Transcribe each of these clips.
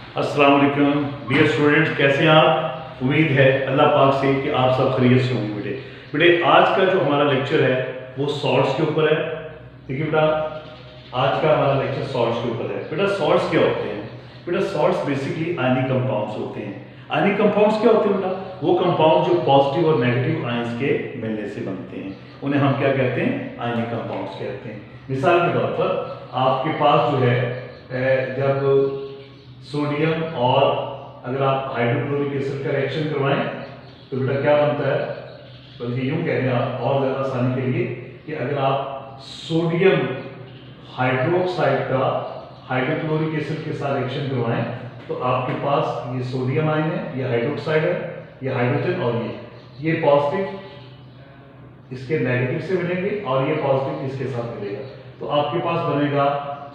अस्सलाम वालेकुम dear students, कैसे हैं आप। उम्मीद है अल्लाह पाक से कि आप सब खैरियत से होंगे। बेटे आज का जो हमारा लेक्चर है वो सॉल्ट्स के ऊपर है। देखिए बेटा, आज का हमारा लेक्चर सॉल्ट्स के ऊपर है। बेटा सॉल्ट्स क्या होते हैं? बेटा सॉल्ट्स बेसिकली आयनिक कंपाउंड्स होते हैं। आयनिक कंपाउंड्स क्या होते हैं बेटा? वो कंपाउंड जो पॉजिटिव और नेगेटिव आयंस के मिलने से बनते हैं, उन्हें हम क्या कहते हैं? आयनिक कंपाउंड्स कहते हैं। मिसाल के तौर पर आपके पास जो है जब सोडियम और अगर आप हाइड्रोक्लोरिक एसिड का रिएक्शन करवाएं तो बेटा क्या बनता है? बल्कि यूं कह रहे हैं आप और ज़्यादा आसानी के लिए कि अगर आप सोडियम हाइड्रोक्साइड का हाइड्रोक्लोरिक एसिड के साथ रिएक्शन करवाएं तो आपके पास ये सोडियम आयन है, ये हाइड्रोक्साइड है, ये हाइड्रोजन और ये पॉजिटिव इसके नेगेटिव से मिलेंगे और ये पॉजिटिव इसके साथ मिलेगा। तो आपके पास बनेगा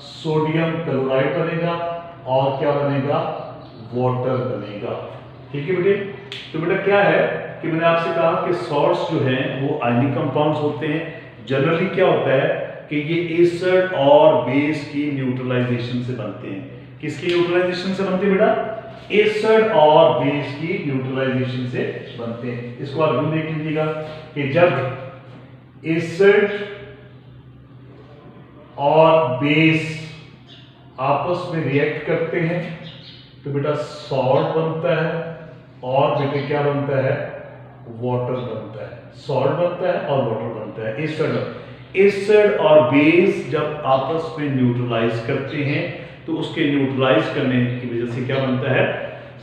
सोडियम क्लोराइड बनेगा और क्या बनेगा? वाटर बनेगा। ठीक है बेटे। तो बेटा क्या है कि मैंने आपसे कहा कि सॉल्ट्स जो हैं वो आयनिक कंपाउंड्स होते हैं। जनरली क्या होता है कि ये एसिड और बेस की न्यूट्रलाइजेशन से बनते हैं। किसकी न्यूट्रलाइजेशन से बनते हैं बेटा? एसिड और बेस की न्यूट्रलाइजेशन से बनते हैं। इसको आप यूं देख लीजिएगा कि जब एसिड और बेस आपस में रिएक्ट करते हैं तो बेटा सॉल्ट बनता है और बेटे क्या बनता है? वाटर बनता है। सॉल्ट बनता है और वाटर बनता है। एसिड और बेस जब आपस में न्यूट्रलाइज करते हैं तो उसके न्यूट्रलाइज करने की वजह से क्या बनता है?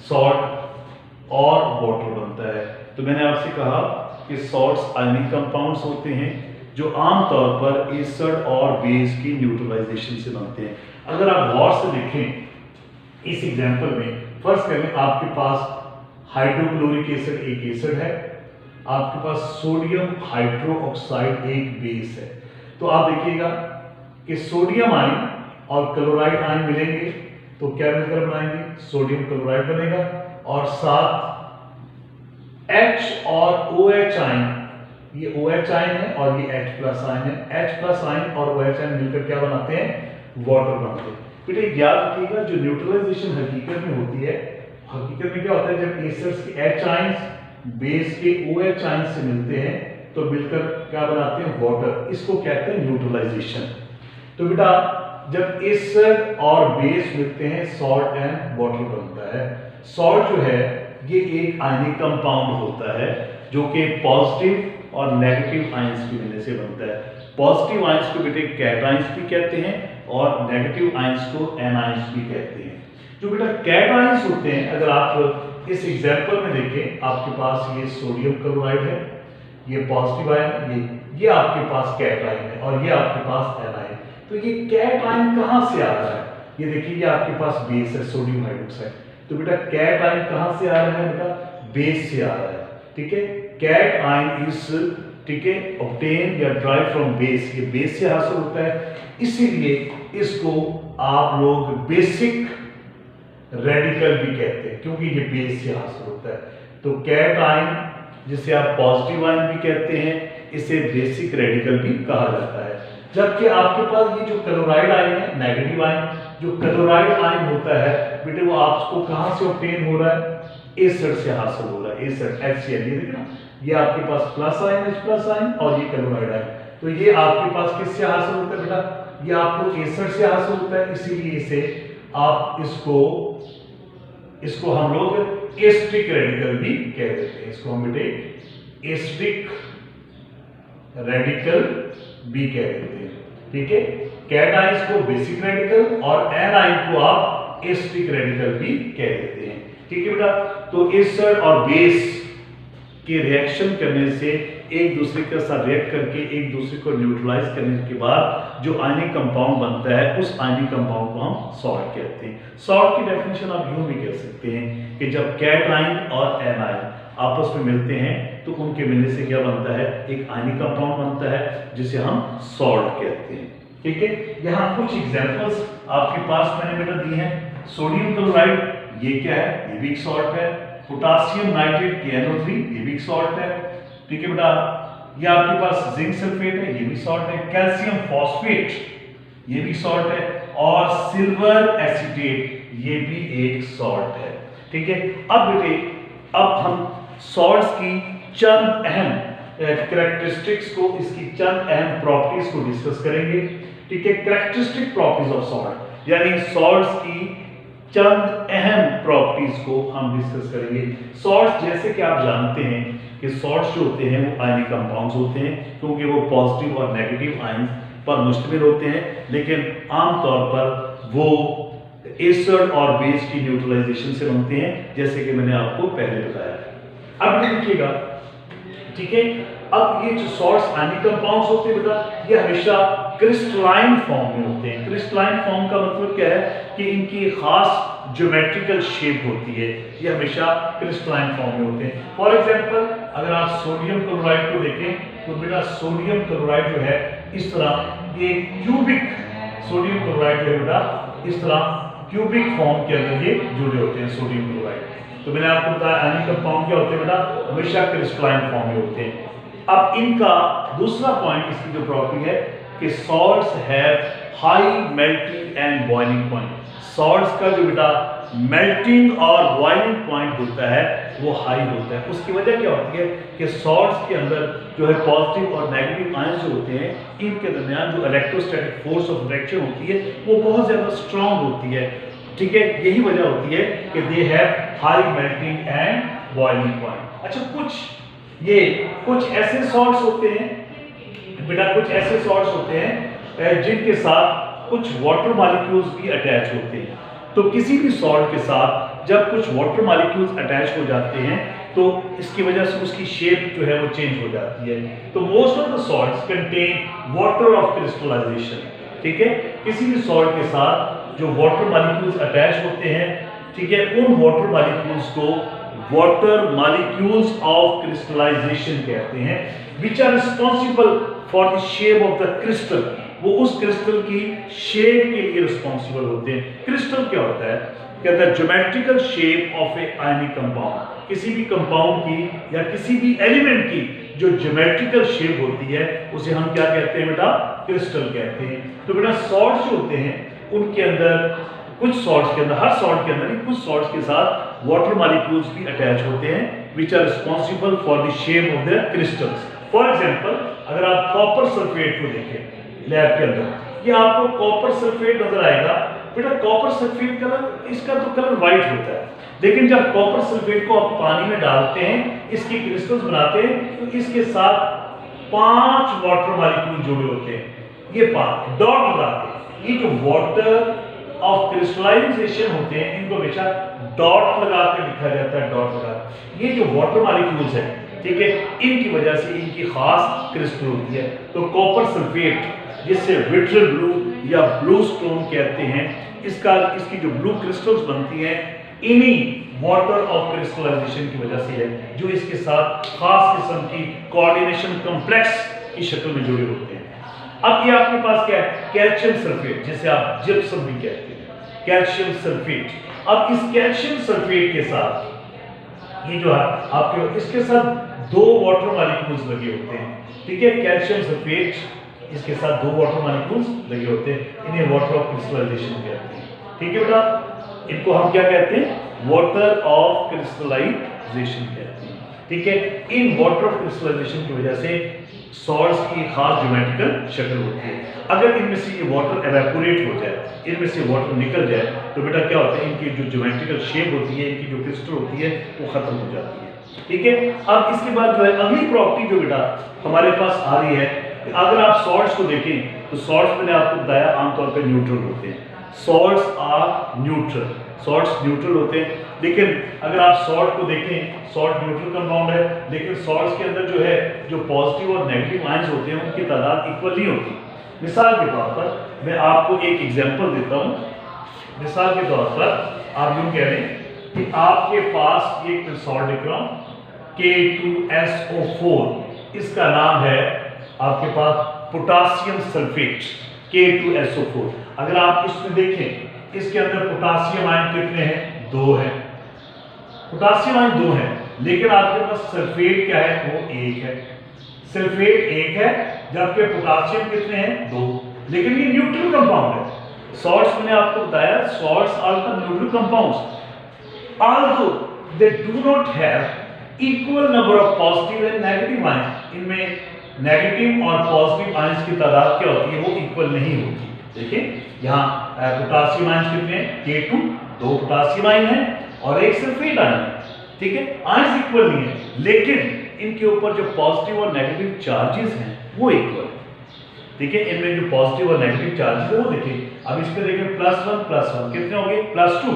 सॉल्ट और वाटर बनता है। तो मैंने आपसे कहा कि सॉल्ट्स आयनिक कंपाउंड्स होते हैं जो आमतौर पर एसिड और बेस की न्यूट्रलाइजेशन से बनते हैं। अगर आप गौर से देखें इस एग्जांपल में, फर्स्ट करें आपके पास हाइड्रोक्लोरिक एसिड एक एसिड है, आपके पास सोडियम हाइड्रोक्साइड एक बेस है। तो आप देखिएगा कि सोडियम आयन और क्लोराइड आयन मिलेंगे तो क्या मिलकर बनाएंगे? सोडियम क्लोराइड बनेगा और साथ H और OH आयन, ये OH आयन है और ये H प्लस आयन है। H प्लस आयन और OH आयन मिलकर क्या बनाते हैं? वाटर बनाते हैं। बेटे याद रखिएगा जो न्यूट्रलाइजेशन हकीकत में होती है, हकीकत में क्या होता है जब एसिड्स के H आयंस बेस के OH आयंस से मिलते हैं तो मिलकर क्या बनाते हैं? वाटर। इसको कहते हैं न्यूट्रलाइजेशन। तो बेटा जब एसिड और बेस मिलते हैं सॉल्ट एंड वाटर बनता है। सॉल्ट जो है ये एक आयनिक कंपाउंड होता है जो कि पॉजिटिव और नेगेटिव आयंस के मिलने से बनता है। पॉजिटिव आयंस को बेटे कैटायंस भी कहते हैं और नेगेटिव आयंस को एनायंस भी कहते हैं। जो बेटा कैटायंस होते हैं, अगर आप इस एग्जांपल में देखें, आपके पास ये सोडियम क्लोराइड है, ये पॉजिटिव आयन, ये आपके पास कैटायन है और ये आपके पास एनायन। तो ये कैटायन कहां से आ रहा है? ये देखिए ये आपके पास बेस है सोडियम हाइड्रोक्साइड। तो बेटा कैटायन कहां से आ रहा है बेटा? बेस से आ रहा है। ठीक है। कैटायन इज, ठीक है, ऑब्टेन या ड्राइव फ्रॉम बेस। ये बेस से हासिल होता है, इसीलिए इसको आप लोग बेसिक रेडिकल भी कहते हैं क्योंकि ये बेस से हासिल होता है। तो कैटायन जिसे आप पॉजिटिव आयन भी कहते हैं, इसे बेसिक रेडिकल भी कहा जाता है। जबकि आपके पास ये जो क्लोराइड आयन है, नेगेटिव आयन, जो क्लोराइड आयन होता है बेटे वो आपको कहां से ऑब्टेन हो रहा है? एसिड से हासिल हो रहा है। एसिड HCl, ये देखना, ये आपके पास plus ion H plus ion और ये क्लोराइड आयन। तो ये आपके पास किससे हासिल होता है बेटा? ये आपको एसिड से हासिल होता है, इसीलिए इसे आप इसको हम लोग एस्टिक रेडिकल भी कह देते हैं। इसको हम बेटे एस्टिक रेडिकल भी कह देते हैं। ठीक है। कैटायंस को बेसिक रेडिकल और एनायन को आप एस्टिक रेडिकल भी कह देते हैं। ठीक है बेटा। तो एसिड और बेस के रिएक्शन करने से एक दूसरे के साथ रिएक्ट करके एक दूसरे को न्यूट्रलाइज करने के बाद जो आयनिक कंपाउंड बनता है उस आयनिक कंपाउंड को हम सॉल्ट कहते हैं। सॉल्ट की डेफिनेशन आप यूं भी कह सकते हैं कि जब कैटायन और एनायन आपस में मिलते हैं तो उनके मिलने से क्या बनता है? एक आयनिक कंपाउंड बनता है जिसे हम सॉल्ट कहते हैं। ठीक है। यहाँ कुछ एग्जांपल्स आपके पास मैंने बेटा दिए हैं। सोडियम क्लोराइड, ये क्या है? ये भी एक सॉल्ट है। पोटासियम नाइट्रेट KNO3, ये भी एक सॉल्ट है। ठीक है बेटा। ये आपके पास जिंक सल्फेट है, ये भी सॉल्ट है। कैल्शियम फॉस्फेट, ये भी सॉल्ट है। और सिल्वर एसीटेट, ये भी एक सॉल्ट है। ठीक है, अब बेटे अब हम सॉल्ट्स की चंद अहम कैरेक्टरिस्टिक्स को, इसकी चंद अहम प्रॉपर्टीज को डिस्कस करेंगे। ठीक है, कैरेक्टरिस्टिक प्रॉपर्टीज ऑफ सॉल्ट, यानी सॉल्ट्स की चंद अहम प्रॉपर्टीज को हम डिस्कस करेंगे। सॉल्ट्स जैसे कि आप जानते हैं कि सॉल्ट्स जो होते हैं वो आयनिक कंपाउंड्स होते हैं, क्योंकि वो पॉजिटिव और नेगेटिव आयंस पर मुश्तमिल होते हैं, लेकिन आमतौर पर वो एसिड और बेस की न्यूट्रलाइजेशन से बनते हैं, जैसे कि मैंने आपको पहले बताया। अब देखिएगा, ठीक है, अब ये जो सॉल्ट्स आयनिक कंपाउंड्स होते हैं बेटा, ये हमेशा क्रिस्टलाइन फॉर्म में होते हैं। क्रिस्टलाइन फॉर्म का मतलब क्या है कि इनकी खास ज्योमेट्रिकल शेप होती है, ये हमेशा क्रिस्टलाइन फॉर्म में होते हैं। फॉर एग्जांपल अगर आप सोडियम क्लोराइड को देखें तो बेटा सोडियम क्लोराइड जो है इस तरह ये क्यूबिक, सोडियम क्लोराइड जो है बेटा इस तरह क्यूबिक फॉर्म के अंदर ये जुड़े होते हैं सोडियम क्लोराइड। तो मैंने आपको बताया आयनिक कंपाउंड क्या होते हैं बेटा, हमेशा क्रिस्टलाइन फॉर्म में होते हैं। अब इनका दूसरा पॉइंट, इसकी जो प्रॉपर्टी है कि salts have high melting and boiling point. Salts का जो बेटा मेल्टिंग और बॉइलिंग पॉइंट होता है वो हाई होता है। उसकी वजह क्या होती है कि सॉल्ट्स के अंदर जो है पॉजिटिव और नेगेटिव आयंस जो होते हैं, इनके दरमियान जो इलेक्ट्रोस्टैटिक फोर्स ऑफ अट्रैक्शन होती है वो बहुत ज्यादा स्ट्रांग होती है। ठीक है, यही वजह होती है कि they have high melting and boiling point. अच्छा, कुछ ऐसे सॉल्ट्स होते हैं बेटा, कुछ ऐसे सॉल्ट्स होते हैं जिनके साथ कुछ वाटर मॉलिक्यूल्स भी अटैच होते हैं। तो किसी भी सॉल्ट के साथ जब कुछ वाटर मॉलिक्यूल्स अटैच हो जाते हैं तो इसकी वजह से उसकी शेप जो है वो चेंज हो जाती है। तो most of the salts contain water of crystallisation. ठीक है, किसी भी सॉल्ट के साथ जो वाटर मॉलिक्यूल्स अटैच होते हैं, ठीक है, उन वाटर मॉलिक्यूल्स को वाटर मॉलिक्यूल्स ऑफ क्रिस्टलाइजेशन कहते हैं, which are responsible for the shape of the crystal. वो उस क्रिस्टल की शेप के लिए रिस्पॉन्सिबल होते हैं। क्रिस्टल क्या होता है, कहता है geometrical shape of A ionic compound. किसी भी कंपाउंड की या किसी भी एलिमेंट की जो ज्योमेट्रिकल शेप होती है उसे हम क्या कहते हैं बेटा, क्रिस्टल कहते हैं। तो बेटा सॉल्ट्स जो होते हैं उनके अंदर, कुछ सॉल्ट्स के अंदर, हर सॉल्ट के अंदर कुछ सॉल्ट्स के साथ वाटर मॉलिक्यूल्स भी अटैच होते हैं, which are responsible for the shape of the crystals. For example अगर आप कॉपर सल्फेट को देखें लैब के अंदर, ये आपको कॉपर सल्फेट नजर आएगा बेटा। कॉपर सल्फेट कलर, इसका तो कलर व्हाइट होता है, लेकिन जब कॉपर सल्फेट को आप पानी में डालते हैं, इसके क्रिस्टल्स बनाते हैं, तो इसके साथ 5 वाटर मॉलिक्यूल जुड़े होते हैं। ये 5 डॉट लगाते हैं। ये जो वाटर ऑफ क्रिस्टलाइजेशन होते हैं इनको हमेशा डॉट लगा के लिखा जाता है, डॉट लगा। ये जो वाटर मॉलिक्यूल्स है, ठीक है, इनकी वजह से इनकी खास क्रिस्टल होती है। तो कॉपर सल्फेट, जिससे विट्रियल ब्लू या ब्लू स्टोन कहते हैं, इसकी जो ब्लू क्रिस्टल्स बनती हैं इन्हीं वाटर ऑफ क्रिस्टलाइजेशन की वजह से है, जो इसके साथ खास किस्म की कोऑर्डिनेशन कॉम्प्लेक्स की शक्ल में जुड़े होते हैं। अब ये आपके पास क्या है, कैल्शियम सल्फेट, जिसे आप जिप्सम भी कहते हैं, कैल्शियम सल्फेट। अब इस कैल्शियम सल्फेट के साथ ये जो है आपके, इसके साथ 2 वाटर मॉलिक्यूल्स लगे होते हैं। ठीक है, कैल्शियम सल्फेट, इसके साथ 2 वाटर मॉलिक्यूल्स लगे होते हैं, इन्हें वाटर ऑफ क्रिस्टलाइजेशन कहते हैं। ठीक है बेटा, इनको हम क्या कहते हैं, वाटर ऑफ क्रिस्टलाइजेशन कहते हैं। ठीक है, इन वाटर ऑफ क्रिस्टलाइजेशन की वजह से सॉल्ट्स की खास ज्योमेट्रिकल शक्ल होती है। अगर इनमें से ये वाटर एवेपोरेट हो जाए, इनमें से वाटर निकल जाए, तो बेटा क्या होता है, इनकी जो ज्योमेट्रिकल शेप होती है, इनकी जो क्रिस्टल होती है वो खत्म हो जाती है। ठीक है, अब इसके बाद जो है अगली प्रॉपर्टी जो बेटा हमारे पास आ रही है, अगर आप सॉल्ट्स को देखें तो सॉल्ट्स मैंने आपको बताया आमतौर पर न्यूट्रल होते हैं। Salts are neutral, salts neutral होते हैं। लेकिन अगर आप सॉल्ट को देखें, सॉल्ट न्यूट्रल कंपाउंड है, लेकिन सॉल्ट्स के अंदर जो है जो पॉजिटिव और नेगेटिव आयंस होते हैं उनकी तादाद इक्वल नहीं होती। मिसाल के तौर पर मैं आपको एक एग्जांपल देता हूं। मिसाल के तौर पर आप यूं कह रहे हैं कि आपके पास एक सॉल्ट लिख रहा हूं, K2SO4, इसका नाम है आपके पास पोटासियम सल्फेट, K2SO4। अगर आप इसमें देखें, इसके अंदर पोटासियम आयन कितने हैं, 2 हैं। पोटासियम आयन 2 हैं, लेकिन आपके पास सल्फेट क्या है, वो 1 है। सल्फेट 1 है, जबकि पोटासियम कितने हैं, 2। लेकिन ये न्यूट्रल कंपाउंड है। सॉल्ट्स मैंने आपको बताया, salts are the neutral compounds although they do not have equal number of positive and negative ions. इनमें नेगेटिव और पॉजिटिव आयंस की तादाद क्या होती है, वो इक्वल नहीं होती। देखिए यहाँ पोटासियम आयंस कितने हैं, K2, 2 पोटासियम आयन है और 1 सल्फेट आयन है, ठीक है, आयंस इक्वल नहीं है, लेकिन इनके ऊपर जो पॉजिटिव और नेगेटिव चार्जेस हैं वो इक्वल है, ठीक है। इनमें जो पॉजिटिव और नेगेटिव चार्जेस है वो देखिए, अब इस पे देखिए +1 कितने हो गए, +2,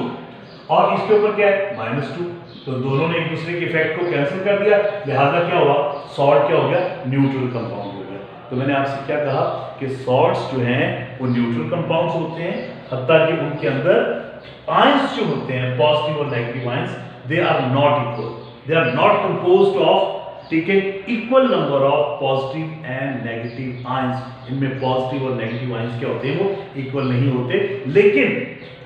और इसके ऊपर क्या है, -2, तो दोनों ने एक दूसरे के इफेक्ट को कैंसिल कर दिया, लिहाजा क्या हुआ, सॉल्ट क्या हो गया, न्यूट्रल कंपाउंड हो गया। तो मैंने आपसे क्या कहा कि सॉल्ट्स जो हैं वो न्यूट्रल कंपाउंड्स होते हैं, हत्ता कि उनके अंदर आयंस जो होते हैं पॉजिटिव और negative ions, they are not equal, they are not composed of, ठीक है, equal number of positive and negative ions. इनमें पॉजिटिव और नेगेटिव आयंस क्या होते हैं, वो इक्वल नहीं होते, लेकिन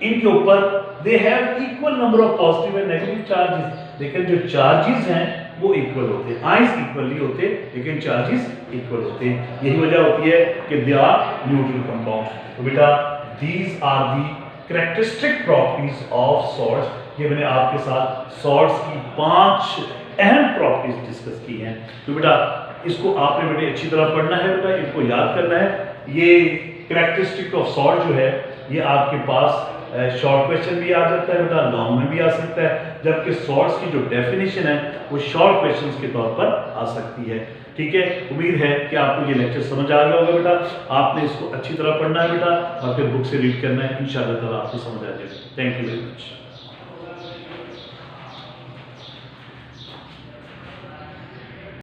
इनके ऊपर they have equal number of positive and negative charges, लेकिन जो चार्जेस हैं वो इक्वल होते हैं, आयंस इक्वल नहीं होते लेकिन चार्जेस इक्वल होते हैं। यही वजह होती है कि दे आर न्यूट्रल कंपाउंड। तो बेटा these are the characteristic properties of salts. ये मैंने आपके साथ सॉल्ट्स की 5 अहम प्रॉपर्टीज डिस्कस की हैं। तो बेटा इसको आपने बेटे अच्छी तरह पढ़ना है, बेटा इनको याद करना है। ये कैरेक्टरिस्टिक ऑफ सॉल्ट जो है ये आपके पास शॉर्ट क्वेश्चन भी आ जाता है बेटा, लॉन्ग में भी आ सकता है, जबकि सॉल्ट्स की जो डेफिनेशन है वो शॉर्ट क्वेश्चंस के तौर पर आ सकती है, ठीक है। उम्मीद है कि आपको ये लेक्चर समझ आ गया होगा बेटा। आपने इसको अच्छी तरह पढ़ना है बेटा और फिर बुक से रीड करना है, इंशाअल्लाह ताला आपको समझ आ जाएगा। Thank you very much.